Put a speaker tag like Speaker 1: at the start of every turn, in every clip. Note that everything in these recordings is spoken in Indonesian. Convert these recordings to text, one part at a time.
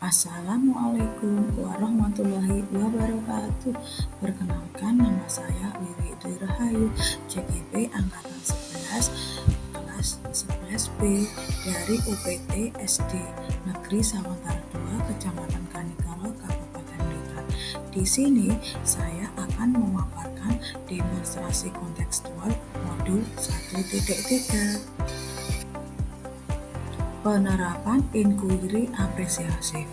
Speaker 1: Assalamualaikum warahmatullahi wabarakatuh. Perkenalkan, nama saya Wiwi Dwi Rahayu, CGP Angkatan 11, kelas 11B dari UPT SD Negeri Sawantara 2, Kecamatan Kanikalo, Kabupaten Blitar. Di sini saya akan memaparkan demonstrasi kontekstual modul 1.3. Penerapan inquiry apresiasif.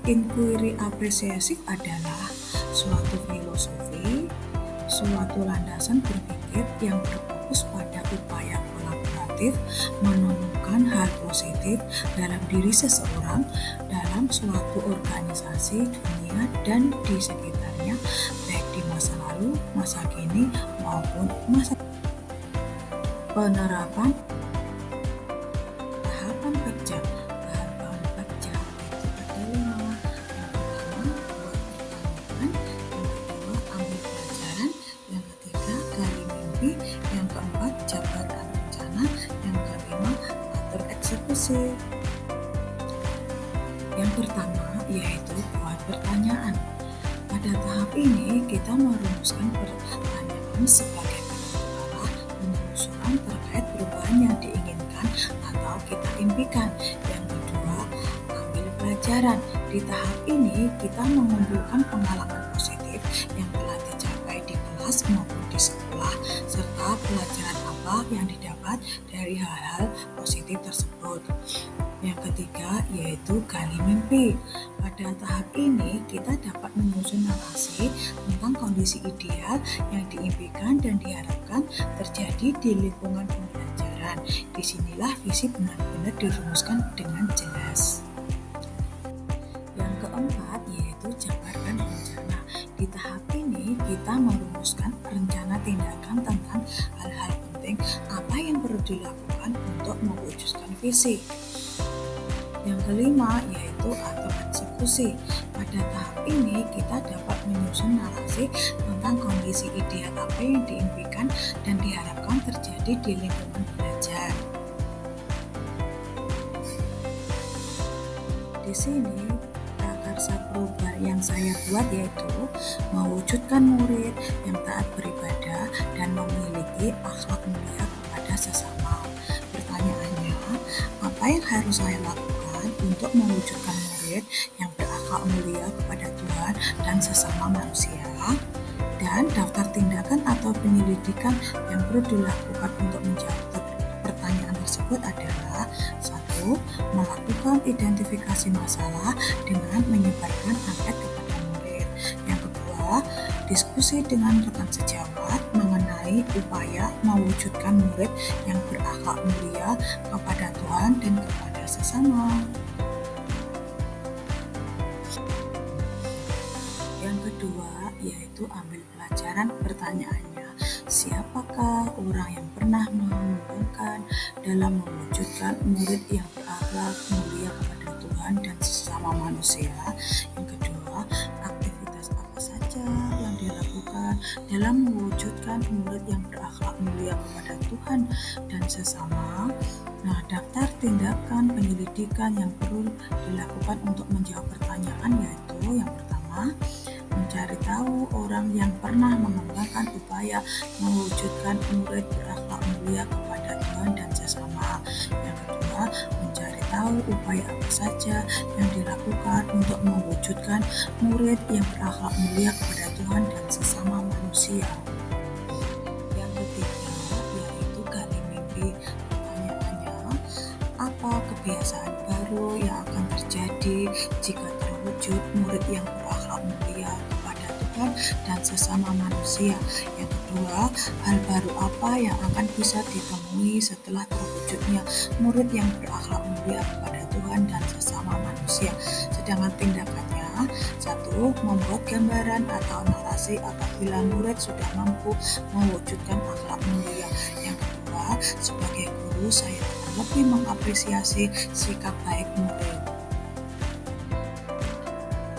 Speaker 1: Inquiry apresiasif adalah suatu filosofi, suatu landasan berpikir yang berfokus pada upaya kolaboratif menemukan hal positif dalam diri seseorang, dalam suatu organisasi, dunia, dan di sekitarnya, baik di masa lalu, masa kini, maupun masa penerapan tahapan kerja. Tahapan kerja itu ada 5. Yang pertama, buat pertanyaan. Yang kedua, ambil pelajaran. Yang ketiga, gali mimpi. Yang keempat, jabarkan rencana. Yang kelima, atur eksekusi. Yang pertama yaitu buat pertanyaan. Pada tahap ini kita merumuskan pertanyaan sebagai penentu penelusuran terkait perubahan yang diinginkan atau kita impikan. Yang kedua, ambil pelajaran. Di tahap ini kita mengumpulkan pengalaman positif yang telah dicapai di kelas maupun di sekolah, serta pelajaran apa yang didapat dari hal-hal positif tersebut. Yang ketiga yaitu gali mimpi. Pada tahap ini kita dapat menyusun narasi tentang kondisi ideal yang diimpikan dan diharapkan terjadi di lingkungan pembelajaran. Disinilah visi benar-benar dirumuskan dengan jelas. Yang keempat yaitu jabarkan rencana. Di tahap ini kita merumuskan rencana tindakan tentang hal-hal penting apa yang perlu dilakukan untuk mewujudkan visi. Yang kelima yaitu atur eksekusi. Pada tahap ini kita dapat menyusun narasi tentang kondisi ideal apa yang diimpikan dan diharapkan terjadi di lingkungan belajar. Di sini prakarsa perubahan yang saya buat yaitu mewujudkan murid yang taat beribadah dan memiliki akhlak mulia kepada sesama. Pertanyaannya, apa yang harus saya lakukan untuk mewujudkan murid yang berakhlak mulia kepada Tuhan dan sesama manusia? Dan daftar tindakan atau penyelidikan yang perlu dilakukan untuk menjawab pertanyaan tersebut adalah: 1. Melakukan identifikasi masalah dengan menyebarkan angket kepada murid. Yang kedua, diskusi dengan rekan sejawat mengenai upaya mewujudkan murid yang berakhlak mulia kepada Tuhan dan kepada sesama. Yang kedua yaitu ambil pelajaran. Pertanyaannya, siapakah orang yang pernah mengembangkan dalam mewujudkan murid yang berakhlak mulia kepada Tuhan dan sesama manusia? Yang kedua, aktivitas apa saja yang dilakukan dalam mewujudkan murid yang berakhlak mulia kepada Tuhan dan sesama? Nah, daftar tindakan penyelidikan yang perlu dilakukan untuk menjawab pertanyaan yaitu: yang pertama, mencari tahu orang yang pernah mengembangkan upaya mewujudkan murid berakhlak mulia kepada Tuhan dan sesama. Yang kedua, mencari tahu upaya apa saja yang dilakukan untuk mewujudkan murid yang berakhlak mulia kepada Tuhan dan sesama manusia. Yang ketiga yaitu gali mimpi. Pertanyaannya, apa kebiasaan baru yang akan terjadi jika terwujud murid yang berakhlak mulia kepada Tuhan dan sesama manusia? Yang kedua, hal baru apa yang akan bisa ditemui setelah terwujudnya murid yang berakhlak mulia kepada Tuhan dan sesama manusia? Sedangkan tindakannya: 1. Membuat gambaran atau narasi apabila murid sudah mampu mewujudkan akhlak mulia. Yang kedua, sebagai guru saya akan lebih mengapresiasi sikap baik murid.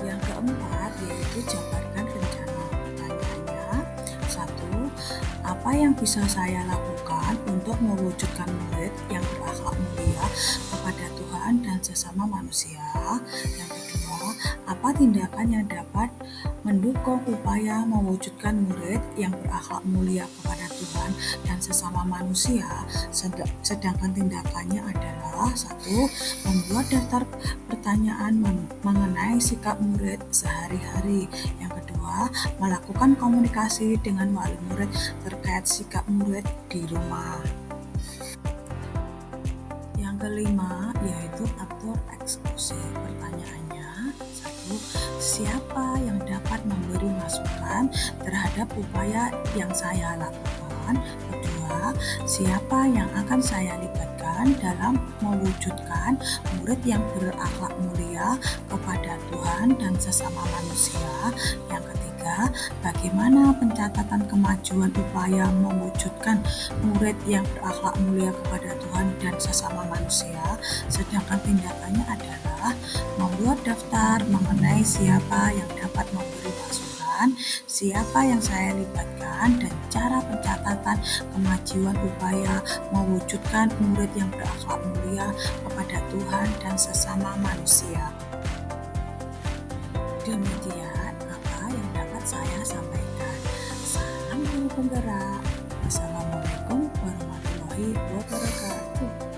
Speaker 1: Yang keempat yaitu jabarkan rencana. Pertanyaannya: 1. Apa yang bisa saya lakukan untuk mewujudkan murid yang berakhlak mulia kepada Tuhan dan sesama manusia? Yang kedua, Apa tindakan yang dapat mendukung upaya mewujudkan murid yang berakhlak mulia kepada Tuhan dan sesama manusia? Sedangkan tindakannya adalah: 1. Membuat daftar pertanyaan mengenai sikap murid sehari-hari. Yang kedua, melakukan komunikasi dengan wali murid terkait sikap murid di rumah. Yang kelima, yaitu atur eksekusi. Pertanyaannya: 1. Siapa yang dapat memberi masukan terhadap upaya yang saya lakukan? Kedua, siapa yang akan saya libatkan dalam mewujudkan murid yang berakhlak mulia kepada Tuhan dan sesama manusia? Yang ketiga, bagaimana pencatatan kemajuan upaya mewujudkan murid yang berakhlak mulia kepada Tuhan dan sesama manusia? Sedangkan tindakannya adalah membuat daftar mengenai siapa yang dapat memberi masukan, siapa yang saya libatkan, dan cara pencatatan kemajuan upaya mewujudkan murid yang berakhlak mulia kepada Tuhan dan sesama manusia. Demikian apa yang dapat saya sampaikan. Salam guru penggerak. Wassalamualaikum warahmatullahi wabarakatuh.